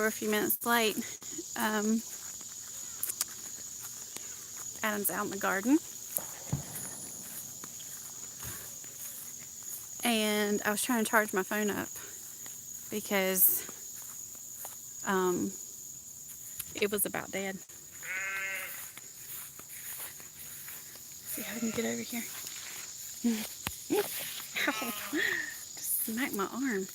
a few minutes late. Adam's out in the garden. And I was trying to charge my phone up because it was about dead. See if I can get over here. Ow. Just smacked my arm.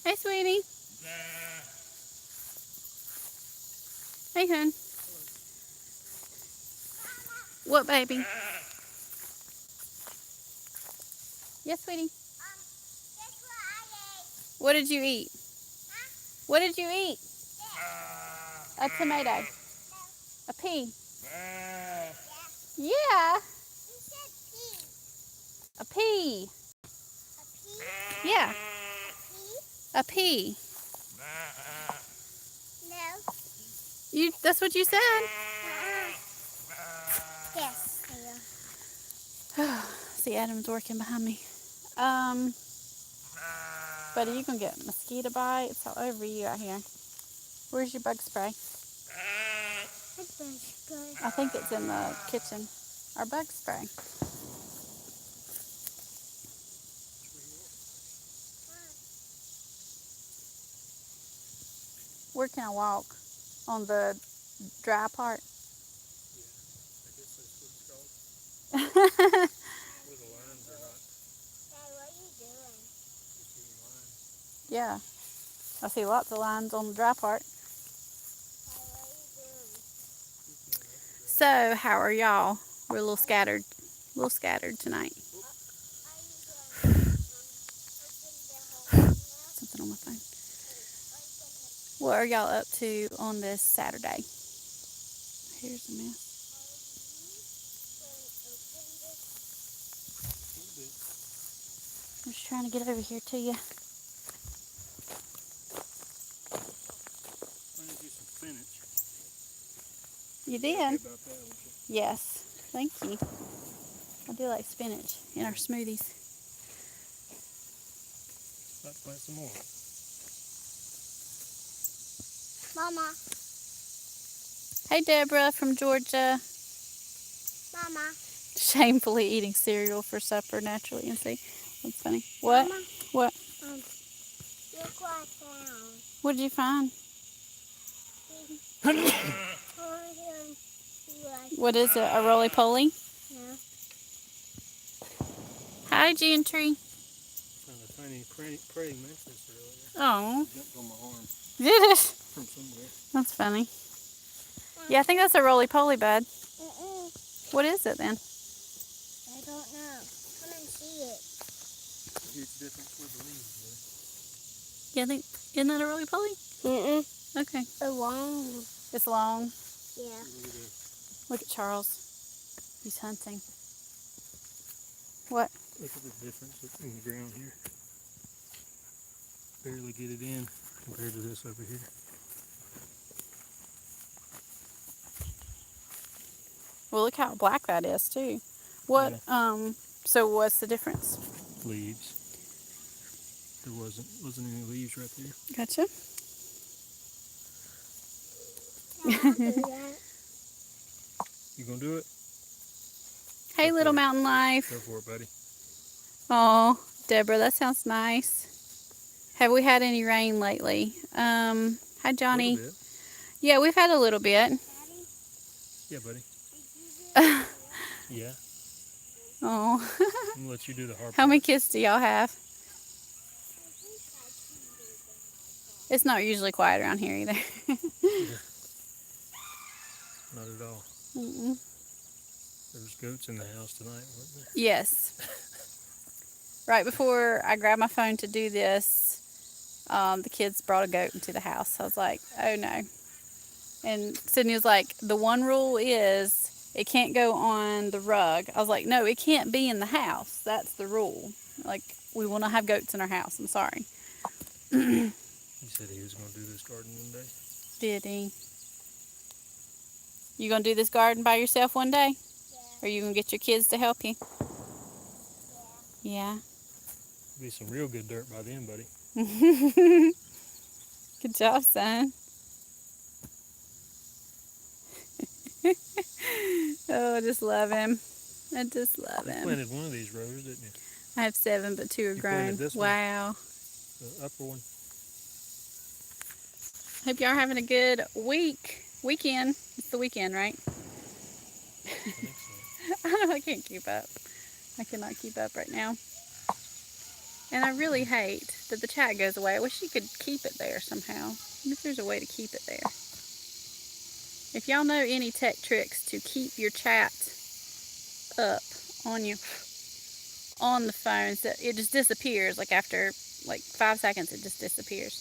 Hey, sweetie. Hey, hon. What, baby? Yes, sweetie. Guess what I ate? What did you eat? Huh? What did you eat? A tomato. No. A pea. Yeah. Yeah. You said pea. A pea. A pea? Yeah. Pea? A pea. No. That's what you said. Yes. See, Adam's working behind me. Buddy, you gonna get mosquito bites all over you out here. Where's your bug spray? I think it's in the kitchen. Our bug spray. Where can I walk? On the dry part? Yeah, I guess that's what it's called. Where the lines are not. Dad, what are you doing? Just getting lines. Yeah. I see lots of lines on the dry part. Dad, what are you doing? So, how are y'all? We're a little scattered. A little scattered tonight. Are you going to open the whole Something on my phone. What are y'all up to on this Saturday? Here's a mess. I'm just trying to get over here to you. I need you some spinach. You Happy did? about that, won't you? Yes. Thank you. I do like spinach in our smoothies. Let's plant some more. Mama. Hey, Deborah from Georgia. Mama. Shamefully eating cereal for supper naturally. And see, that's funny. What? Mama. What? Look what I found. What did you find? Come over here and see what I found. What is it? A roly-poly? No. Hi, Gentry. Found a tiny praying mantis earlier. Oh. It jumped on my arm Did it? from somewhere. That's funny. Yeah, I think that's a roly-poly, bud. Mm-mm. What is it then? I don't know. Come and see it. A huge difference with the leaves Yeah, I think, isn't that a roly-poly? Mm-mm. Okay. A long. It's long. Yeah. there. Look at this. Look at Charles. He's hunting. What? Look at the difference in the ground here. Barely get it in compared to this over here. Well, look how black that is too. What? Yeah. So what's the difference? Leaves. There wasn't any leaves right there. Gotcha. I'll do that. You gonna do it? Hey, Go little for it. mountain life. Go for it, buddy. Oh, Deborah, that sounds nice. Have we had any rain lately? Hi, Johnny. A little bit. Yeah, we've had a little bit. Daddy, Yeah, buddy. did you do Yeah. Oh. I'm gonna let you do the hard How part. many kids do y'all have? It's not usually quiet around here either. Not at all. Mm-mm. There was goats in the house tonight, wasn't there? Yes. Right before I grabbed my phone to do this, the kids brought a goat into the house. I was like, oh no. And Sydney was like, the one rule is it can't go on the rug. I was like, no, it can't be in the house. That's the rule. Like, we will not have goats in our house. I'm sorry. He said he was gonna do this garden one day. Did he? You gonna do this garden by yourself one day? Yeah. Or you gonna get your kids to help you? Yeah. Be some real good dirt by then, buddy. Good job, son. Oh, I just love him. I just love You him. planted one of these rows, didn't you? I have 7, but 2 are You grown. planted this one? Wow. The upper one. Hope y'all are having a good weekend. It's the weekend, right? I think so. I can't keep up. I cannot keep up right now. And I really hate that the chat goes away. I wish you could keep it there somehow. I wonder if there's a way to keep it there. If y'all know any tech tricks to keep your chat up on the phone, so it just disappears. Like after 5 seconds, it just disappears.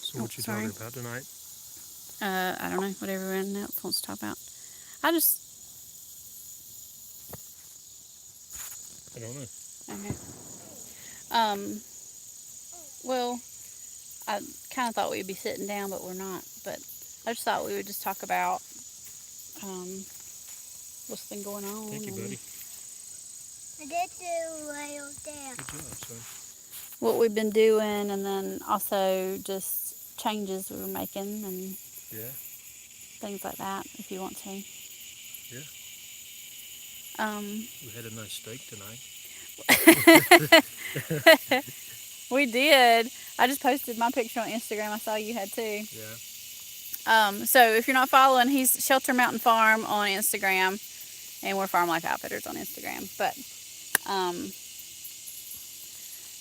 So what you sorry. talking about tonight? I don't know what everyone else wants to talk about. I don't know. Okay. Well, I kind of thought we'd be sitting down, but we're not. But I just thought we would just talk about what's been going on. Thank you, buddy. I did do well there. Good job, son. What we've been doing, and then also just changes we were making and Yeah. things like that, if you want to. Yeah. We had a nice steak tonight. We did. I just posted my picture on Instagram. I saw you had too. Yeah. So if you're not following, he's Shelter Mountain Farm on Instagram, and we're Farm Life Outfitters on Instagram. But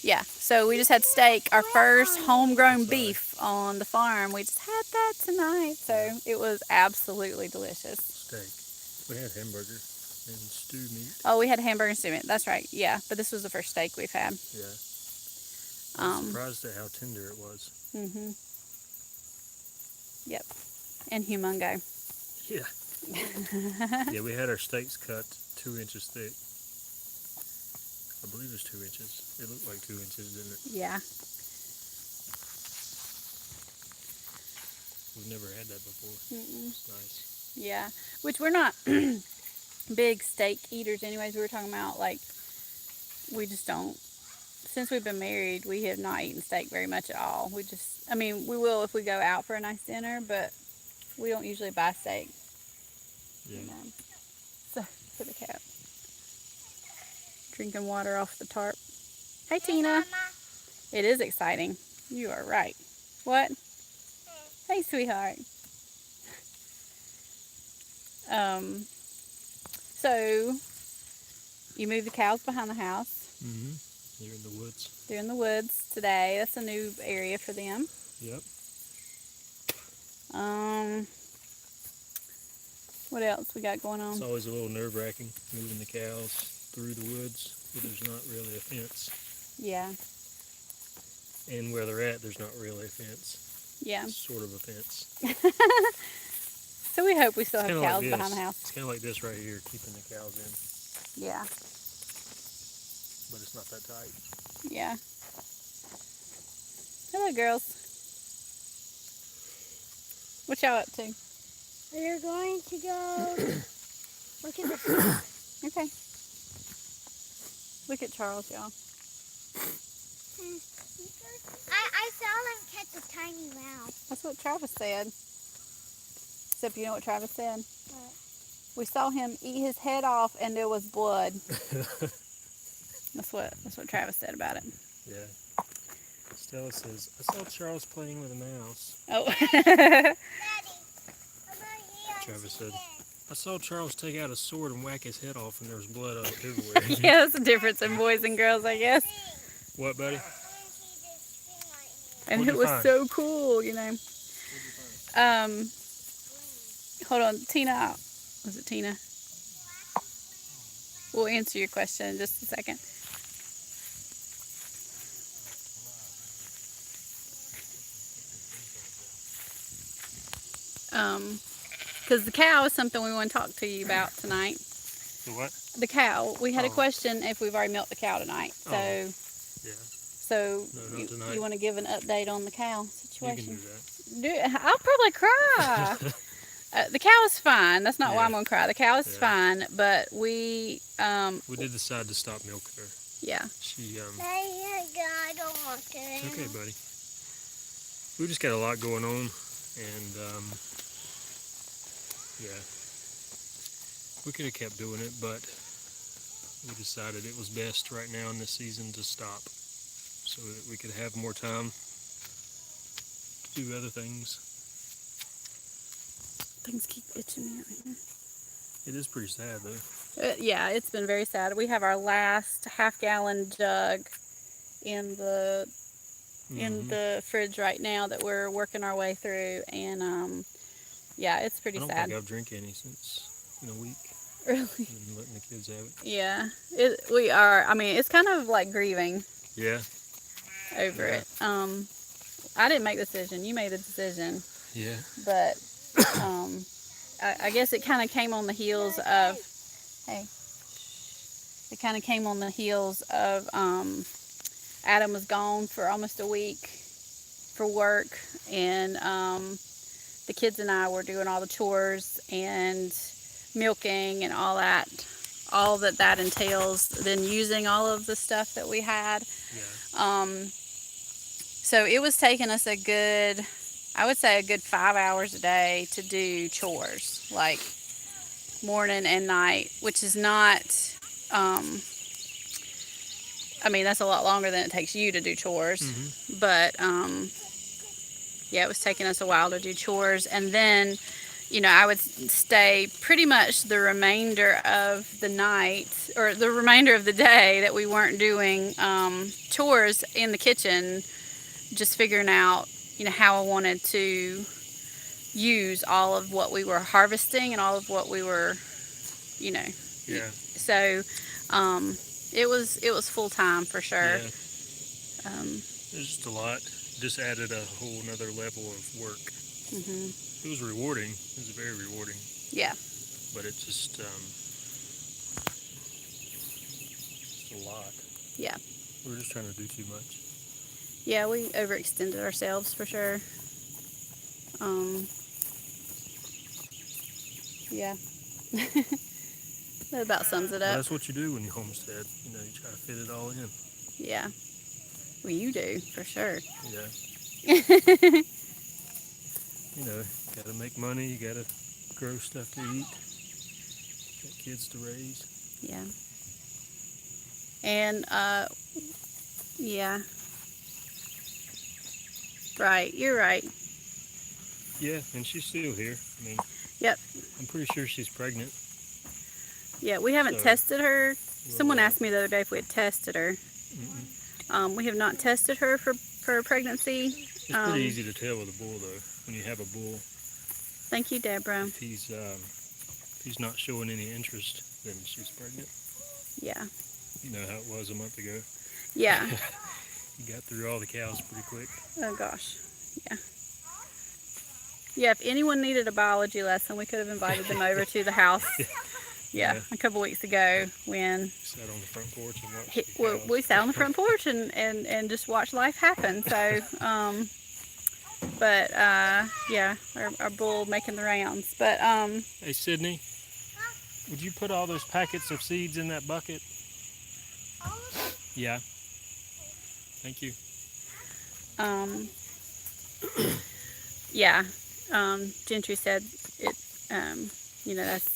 yeah, so we just had steak, our first homegrown beef on the farm. We just had that tonight, so it was absolutely delicious. Steak. We had hamburger and stew meat. Oh, we had hamburger and stew meat. That's right. Yeah, but this was the first steak we've had. Yeah. I'm surprised at how tender it was. Mhm. Yep. And humongo. Yeah. Yeah, we had our steaks cut 2 inches thick. I believe it was 2 inches. It looked like 2 inches, didn't it? Yeah. We've never had that before. It's nice. Yeah. Which we're not big steak eaters anyways. We were talking about we just don't. Since we've been married, we have not eaten steak very much at all. We will if we go out for a nice dinner, but we don't usually buy steak. Yeah. You know. So, for the cat. Drinking water off the tarp. Hey, Tina. Mama. It is exciting. You are right. What? Hey, sweetheart. So, you moved the cows behind the house. Mm-hmm. They're in the woods. They're in the woods today. That's a new area for them. Yep. What else we got going on? It's always a little nerve-wracking moving the cows through the woods where there's not really a fence. Yeah. And where they're at, there's not really a fence. Yeah. It's sort of a fence. So we hope we still It's have kinda cows like behind this. the house. It's kind of like this right here, keeping the cows in. Yeah. But it's not that tight. Yeah. Hello, girls. What y'all up to? We're going to go look at the sun. Okay. Look at Charles, y'all. I saw him catch a tiny mouse. That's what Travis said. Except you know what Travis said? What? We saw him eat his head off and there was blood. That's what Travis said about it. Yeah. Stella says, I saw Charles playing with a mouse. Oh. Daddy, Travis said, I saw Charles take out a sword and whack his head off and there was blood everywhere. Yeah, that's the difference in boys and girls, I guess. What, buddy? And What'd it you was find? so cool, you know. Hold on, Tina. Was it Tina? We'll answer your question in just a second. Because the cow is something we want to talk to you about tonight. The what? The cow. We had a Oh. question if we've already milked the cow tonight. So, Yeah. so No, not tonight. you want to give an update on the cow You situation? can do that. I'll probably cry. The cow is fine. That's not why Yeah. I'm gonna cry. The cow is Yeah. fine, but We did decide to stop milking her. yeah. She I don't want to. It's okay, buddy. We just got a lot going on, and yeah, we could have kept doing it, but we decided it was best right now in this season to stop, so that we could have more time to do other things. Things keep itching me right here. It is pretty sad though. Yeah, it's been very sad. We have our last half-gallon jug in the fridge right now that we're working our way through, and yeah, it's pretty I don't sad. think I've drank any since in a week. Really? And letting the kids have it. Yeah, we are. I mean, it's kind of like grieving Yeah. over Yeah. it. I didn't make the decision. You made the decision, Yeah. but I guess it kind of came on the heels of. Hey. It kind of came on the heels of Adam was gone for almost a week for work, and the kids and I were doing all the chores and milking and all that entails, then using all of the stuff that we had. Yeah. So it was taking us I would say a good 5 hours a day to do chores, like morning and night, which is not, I mean, that's a lot longer than it takes you to do chores, but yeah, it was taking us a while to do chores. And then, I would stay pretty much the remainder of the night, or the remainder of the day that we weren't doing chores in the kitchen, just figuring out, how I wanted to use all of what we were harvesting and all of what we were, Yeah. So it was full time for sure. Yeah. There's just a lot. Just added a whole nother level of work. It was rewarding. It was very rewarding. Yeah. But it's just a lot. Yeah. We were just trying to do too much. Yeah, we overextended ourselves for sure. Yeah. That about sums it Well, up. that's what you do when you homestead. You try to fit it all in. Yeah. Well, you do, for sure. Yeah. Got to make money. You got to grow stuff to eat. Got kids to raise. Yeah. And, yeah. Right, you're right. Yeah, and she's still here. I mean, Yep. I'm pretty sure she's pregnant. Yeah, we haven't So, tested her. Someone Well, asked me the other day if we had tested her. We have not tested her for pregnancy. It's pretty easy to tell with a bull, though. When you have a bull, Thank you, Deborah. if he's not showing any interest, then she's pregnant. Yeah. You know how it was a month ago. Yeah. You got through all the cows pretty quick. Oh, gosh. Yeah. Yeah, if anyone needed a biology lesson, we could have invited them over to the house. Yeah, a couple weeks ago when Sat on the front porch and watched the cows. we sat on the front porch and just watched life happen. So, but yeah, our bull making the rounds. But Hey, Sydney, would you put all those packets of seeds in that bucket? Yeah. Thank you. yeah, Gentry said it. That's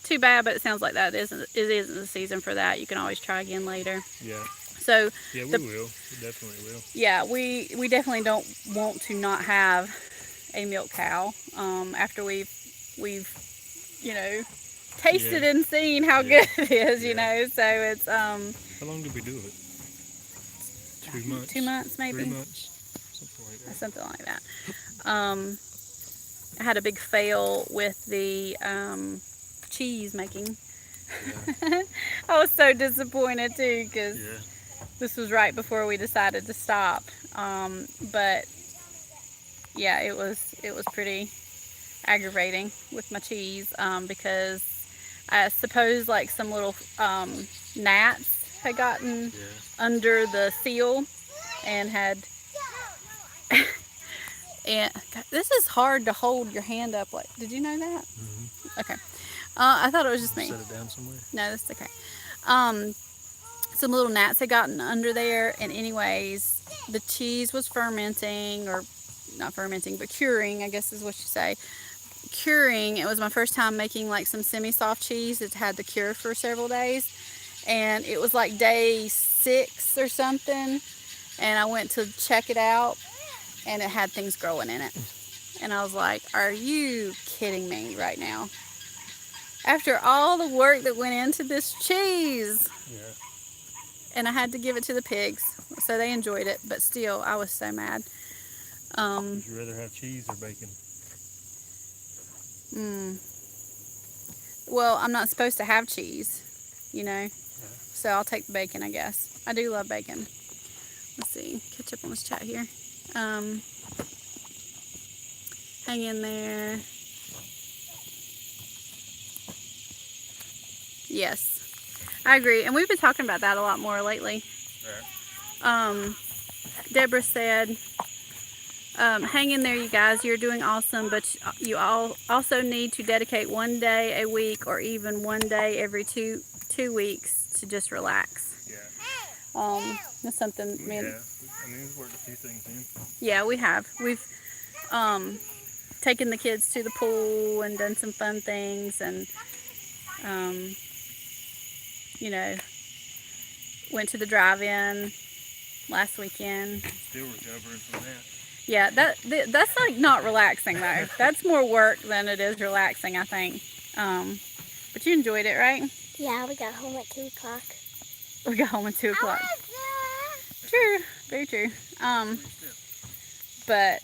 too bad, but it sounds like it isn't the season for that. You can always try again later. Yeah. So Yeah, we will. We definitely will. yeah, we definitely don't want to not have a milk cow after we've tasted and seen how good it is. So it's How long did we do it? 2 months. 2 months maybe. 3 months. Something like that. Something like that. I had a big fail with the cheese making. Yeah. I was so disappointed too because Yeah. this was right before we decided to stop. But yeah, it was pretty aggravating with my cheese because I suppose like some little gnats had gotten under the seal and had And God, this is hard to hold your hand up. Like, did you know that? Mm-hmm. Okay. I thought it was just me. Set it down somewhere. No, that's okay. Some little gnats had gotten under there, and anyways, the cheese was fermenting, or not fermenting, but curing, I guess is what you say. Curing. It was my first time making like some semi-soft cheese. It had to cure for several days, and it was like day 6 or something, and I went to check it out, and it had things growing in it. And I was like, are you kidding me right now? After all the work that went into this cheese. Yeah. And I had to give it to the pigs, so they enjoyed it, but still, I was so mad. Would you rather have cheese or bacon? Well, I'm not supposed to have cheese, you know, so I'll take the bacon, I guess. I do love bacon. Let's see, catch up on this chat here. Hang in there. Yes, I agree, and we've been talking about that a lot more lately. Deborah said, hang in there, you guys. You're doing awesome, but you all also need to dedicate one day a week, or even one day every two weeks, to just relax. Yeah. That's something. Yeah. I mean, we've worked a few things in. Yeah, we have. We've taken the kids to the pool and done some fun things, and you know, went to the drive-in last weekend. Still recovering from that. Yeah, that's like not relaxing though. That's more work than it is relaxing, I think. But you enjoyed it, right? Yeah, we got home at 2 o'clock. We got home at 2 o'clock. True, very true. But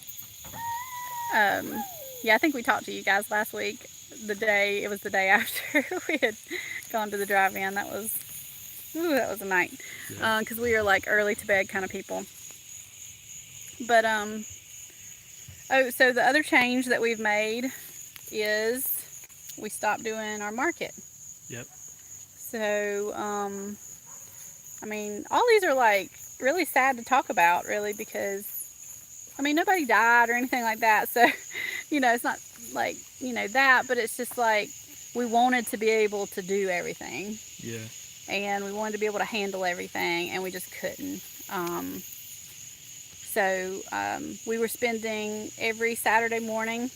yeah, I think we talked to you guys last week. It was the day after we had gone to the drive-in. That was a night, because we are like early to bed kind of people. But so the other change that we've made is we stopped doing our market. Yep. So I mean, all these are like really sad to talk about, really, because I mean, nobody died or anything like that. So you know, it's not like, you know, that, but it's just like we wanted to be able to do everything. Yeah. And we wanted to be able to handle everything, and we just couldn't. So we were spending every Saturday morning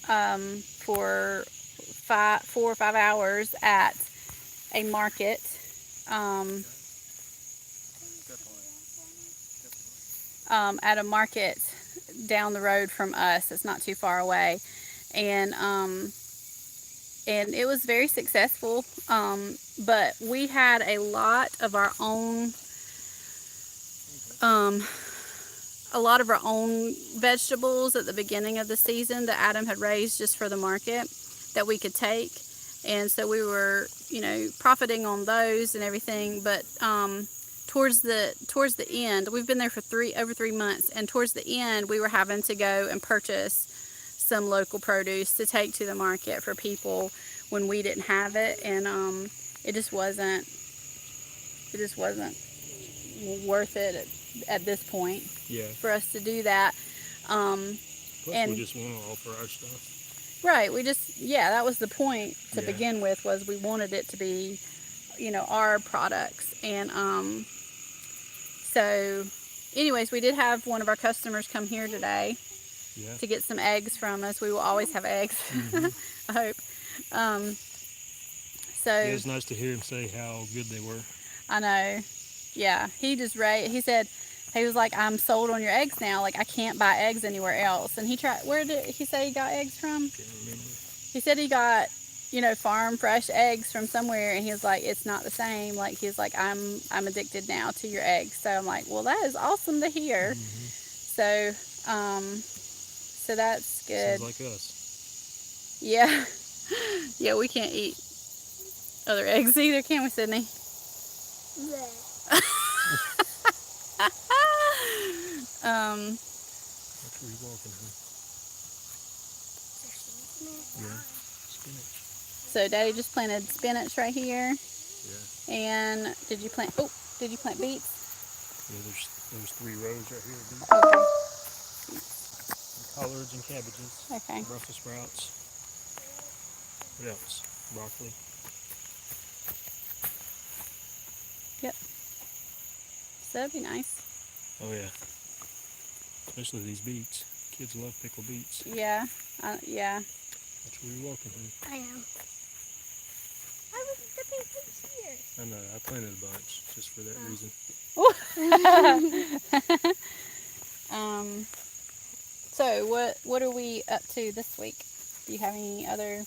for 4 or 5 hours at a market. At a market down the road from us. It's not too far away, and it was very successful. But we had a lot of our own vegetables at the beginning of the season that Adam had raised just for the market that we could take, and so we were, you know, profiting on those and everything. But towards the end, we've been there for over 3 months, and towards the end we were having to go and purchase some local produce to take to the market for people when we didn't have it, and it just wasn't worth it at this point. Yeah. For us to do that. Plus, and we just want to offer our stuff. Right. That was the point to Yeah. begin with, was we wanted it to be, you know, our products. And so anyways, we did have one of our customers come here today to get some eggs from us. We will always have eggs. I hope. So yeah, it's nice to hear him say how good they were. I know. Yeah, he said, he was like, I'm sold on your eggs now. Like, I can't buy eggs anywhere else. And where did he say he got eggs from? Can't remember. He said he got, you know, farm fresh eggs from somewhere, and he was like, it's not the same. Like, he's like, I'm addicted now to your eggs. So I'm like, well, that is awesome to hear. So that's good. Sounds like us. Yeah. Yeah, we can't eat other eggs either, can we, Sydney? Yeah. That's where you're walking, huh? Yeah, spinach. So Daddy just planted spinach right here. Yeah. And did you plant beets? Yeah, there's 3 rows right here. Okay. collards and cabbages. Okay. Brussels sprouts. What else? Broccoli. Yep. So that'd be nice. Oh yeah. Especially these beets. Kids love pickled beets. Yeah. Yeah. That's where you're walking, honey. I know. I was stepping things here. I know. I planted a bunch just for that reason. So what are we up to this week? Do you have any other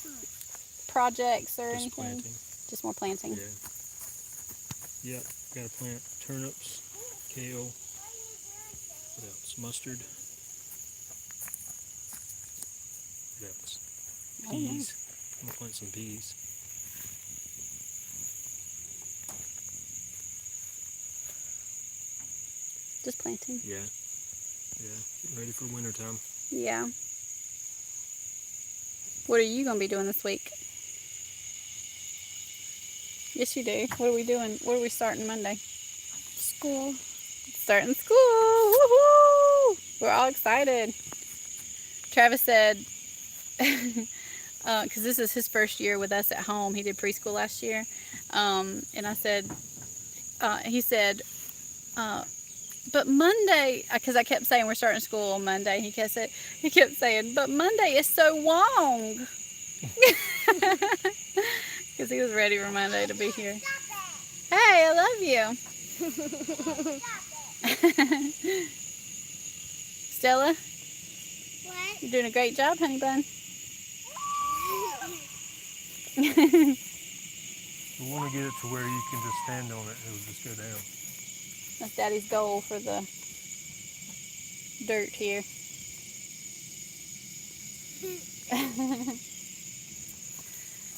projects or Just anything? planting. Just more planting. Yeah. Yep. Got to plant turnips, kale. What else? Mustard. What else? I don't know. Peas. I'm gonna plant some peas. Just planting. Yeah. Yeah. Getting ready for winter time. Yeah. What are you going to be doing this week? Yes, you do. What are we doing? What are we starting Monday? School. Starting school. Woohoo! We're all excited. Travis said, because this is his first year with us at home. He did preschool last year. And I said, he said, but Monday, because I kept saying we're starting school on Monday. He kept saying, but Monday is so long. Because he was ready for Monday to be here. Hey, I love you. Stella, What? you're doing a great job, honey bun. We want to get it to where you can just stand on it. It'll just go down. That's Daddy's goal for the dirt here.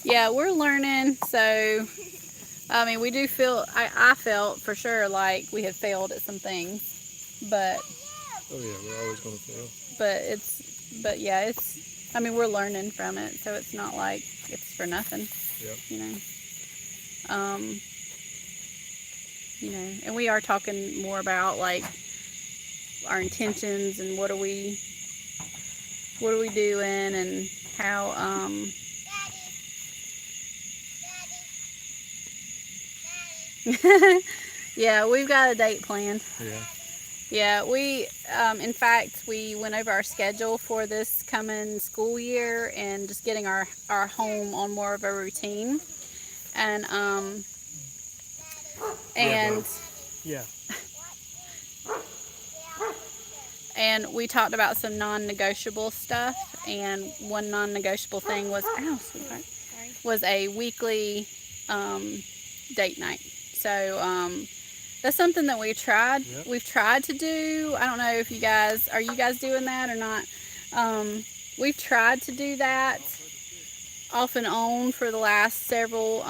Yeah, we're learning, so I mean, we do feel, I felt for sure like we had failed at some things, but Oh yeah, we're always going to fail. but yeah, it's, I mean, we're learning from it, so it's not like it's for nothing. Yep. And we are talking more about like our intentions and what are we doing and how yeah, we've got a date planned. Yeah. Yeah, we in fact we went over our schedule for this coming school year and just getting our home on more of a routine. And Yeah. and we talked about some non-negotiable stuff, and one non-negotiable thing was sweetheart, was a weekly date night. So that's something that we've tried to do. I don't know if you guys doing that or not. We've tried to do that off and on for the last several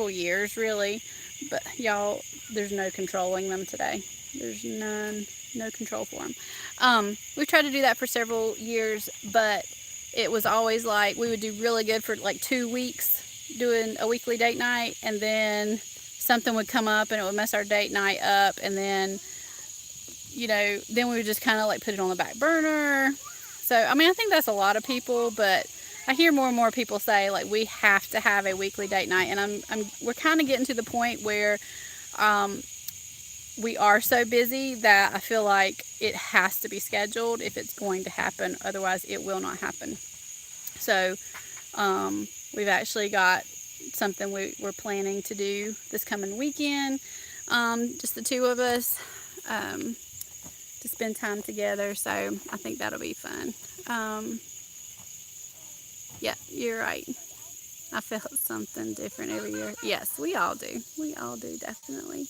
years, really. But y'all, there's no controlling them today. There's no control for them. We've tried to do that for several years, but it was always like we would do really good for like 2 weeks doing a weekly date night, and then something would come up and it would mess our date night up, and then then we would just kind of like put it on the back burner. So I mean, I think that's a lot of people, but I hear more and more people say like we have to have a weekly date night, and we're kind of getting to the point where we are so busy that I feel like it has to be scheduled if it's going to happen. Otherwise, it will not happen. So we've actually got something we're planning to do this coming weekend. Just the two of us to spend time together. So I think that'll be fun. Yeah, you're right. I felt something different every year. Yes, we all do. We all do, definitely.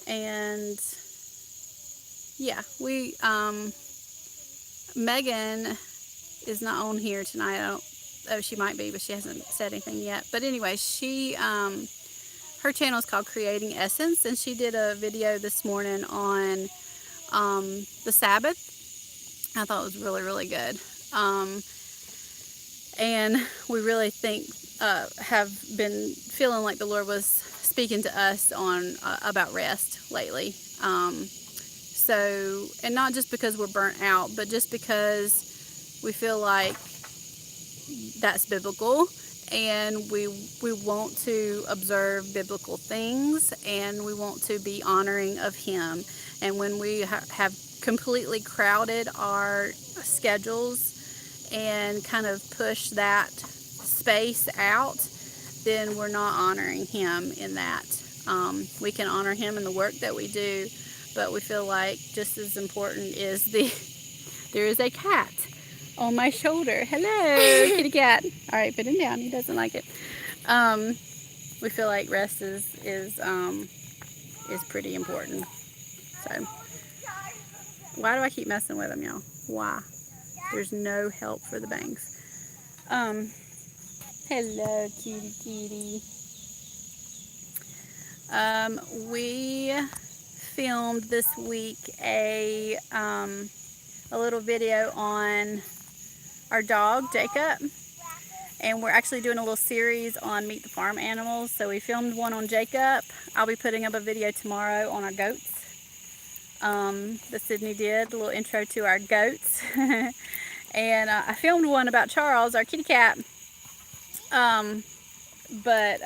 And yeah, Megan is not on here tonight. She might be, but she hasn't said anything yet. But anyway, her channel is called Creating Essence, and she did a video this morning on the Sabbath. I thought it was really, really good. And we really think have been feeling like the Lord was speaking to us on about rest lately. So, and not just because we're burnt out, but just because we feel like that's biblical, and we want to observe biblical things, and we want to be honoring of Him. And when we have completely crowded our schedules and kind of push that space out, then we're not honoring Him in that. We can honor Him in the work that we do, but we feel like just as important is there is a cat on my shoulder. Hello, kitty cat. All right, put him down. He doesn't like it. We feel like rest is pretty important. So, why do I keep messing with him, y'all? Why? There's no help for the bangs. Hello, kitty kitty. We filmed this week a little video on our dog Jacob, and we're actually doing a little series on Meet the Farm Animals. So we filmed one on Jacob. I'll be putting up a video tomorrow on our goats that Sydney did, a little intro to our goats. And I filmed one about Charles, our kitty cat. But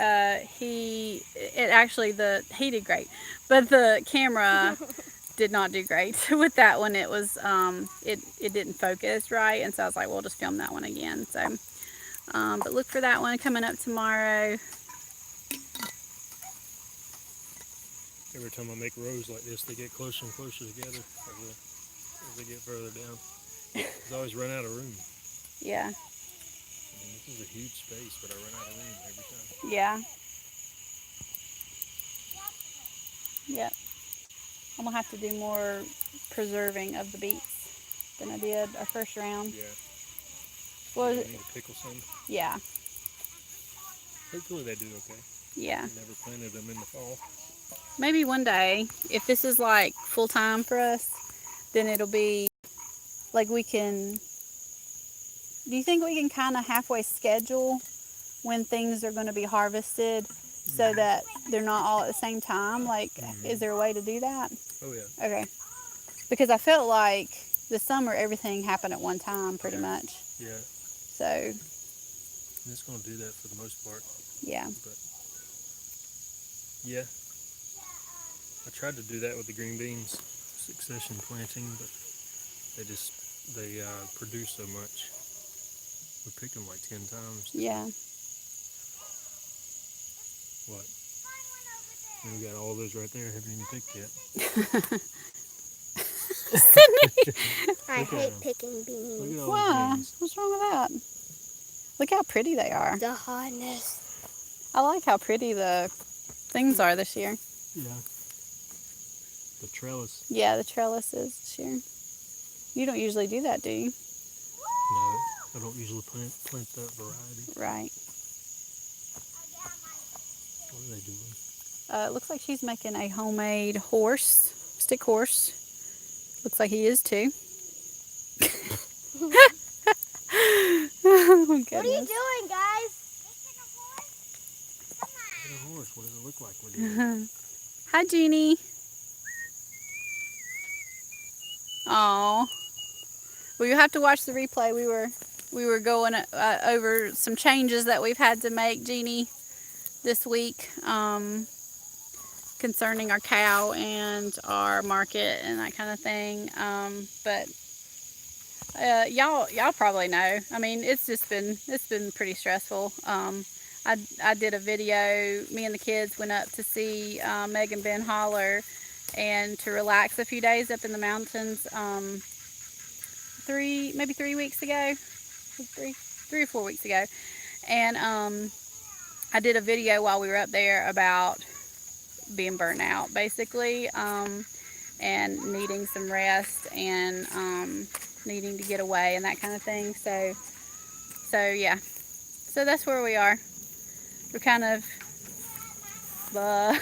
he did great, but the camera did not do great with that one. It was it didn't focus right, and so I was like, we'll just film that one again. So but look for that one coming up tomorrow. Every time I make rows like this, they get closer and closer together as they get further down. I always run out of room. Yeah. I mean, this is a huge space, but I run out of room every time. Yeah. Yep. I'm gonna have to do more preserving of the beets than I did our first round. Yeah. What was You it? need to pickle some. Yeah. Hopefully they do okay. Yeah. I never planted them in the fall. Maybe one day, if this is like full time for us, then it'll be like we can. Do you think we can kind of halfway schedule when things are going to be harvested so that they're not all at the same time? Like, is there a way to do that? Oh, yeah. Okay. Because I felt like this summer everything happened at one time pretty much. Yeah. So. And it's going to do that for the most part. Yeah. But, yeah. I tried to do that with the green beans, succession planting, but they produce so much. We picked them like 10 times. Yeah. What? And we got all those right there. Haven't even picked yet. I Look at hate 'em. picking beans. Look at all Why? the beans. What's wrong with that? Look how pretty they are. The hardness. I like how pretty the things are this year. Yeah. The trellis. Yeah, the trellises this year. You don't usually do that, do you? No, I don't usually plant that variety. Right. What are they doing? It looks like she's making a homemade stick horse. Looks like he is too. Oh, What are you doing, guys? Look at a horse. What does it look like we're doing? Hi, Jeannie. Oh, well, you have to watch the replay. We were going over some changes that we've had to make, Jeannie, this week concerning our cow and our market and that kind of thing. But y'all probably know. I mean, it's been pretty stressful. I did a video. Me and the kids went up to see Meg and Ben holler and to relax a few days up in the mountains. 3 weeks ago, 3 or 4 weeks ago, and I did a video while we were up there about being burnt out, basically, and needing some rest and needing to get away and that kind of thing. So yeah, so that's where we are. We're kind of blah. I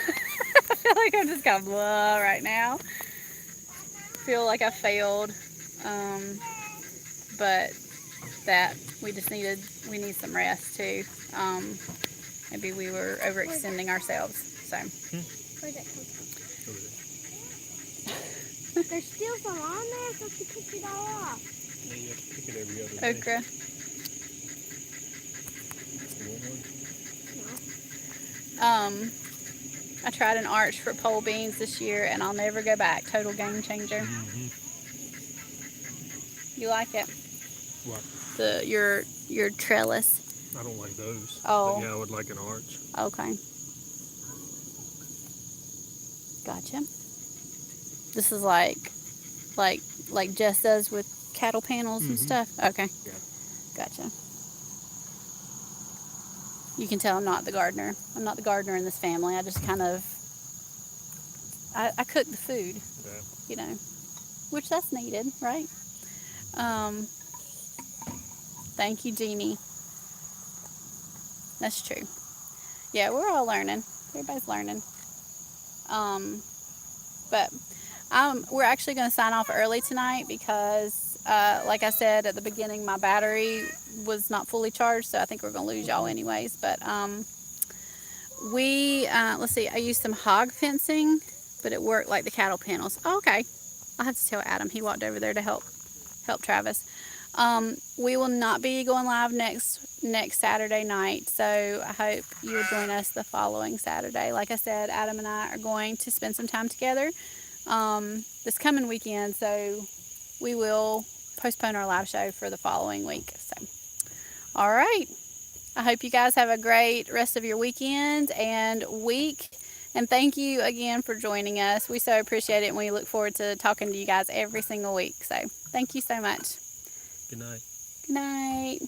feel like I'm just kind of blah right now. Feel like I failed, but that we need some rest too. Maybe we were overextending ourselves. So Where'd that come from? Over there. There's still some on there. I thought you picked it all off. Yeah, you have to pick it every other day. okra. You want one? I tried an arch for pole beans this year, and I'll never go back. Total game changer. Mm-hmm. You like it? What? Your trellis. I don't like those. Oh. But yeah, I would like an arch. Okay. Gotcha. This is like Jess does with cattle panels and stuff. Okay. Yeah. Gotcha. You can tell I'm not the gardener. I'm not the gardener in this family. I just kind of I cook the food. Yeah. You know, which that's needed, right? Thank you, Jeannie. That's true. Yeah, we're all learning. Everybody's learning. But we're actually going to sign off early tonight because, like I said at the beginning, my battery was not fully charged, so I think we're going to lose y'all anyways. But let's see, I used some hog fencing, but it worked like the cattle panels. Oh, okay. I'll have to tell Adam. He walked over there to help Travis. We will not be going live next Saturday night, so I hope you will join us the following Saturday. Like I said, Adam and I are going to spend some time together this coming weekend, so we will postpone our live show for the following week. So, all right. I hope you guys have a great rest of your weekend and week. And thank you again for joining us. We so appreciate it, and we look forward to talking to you guys every single week. So thank you so much. Good night. Good night.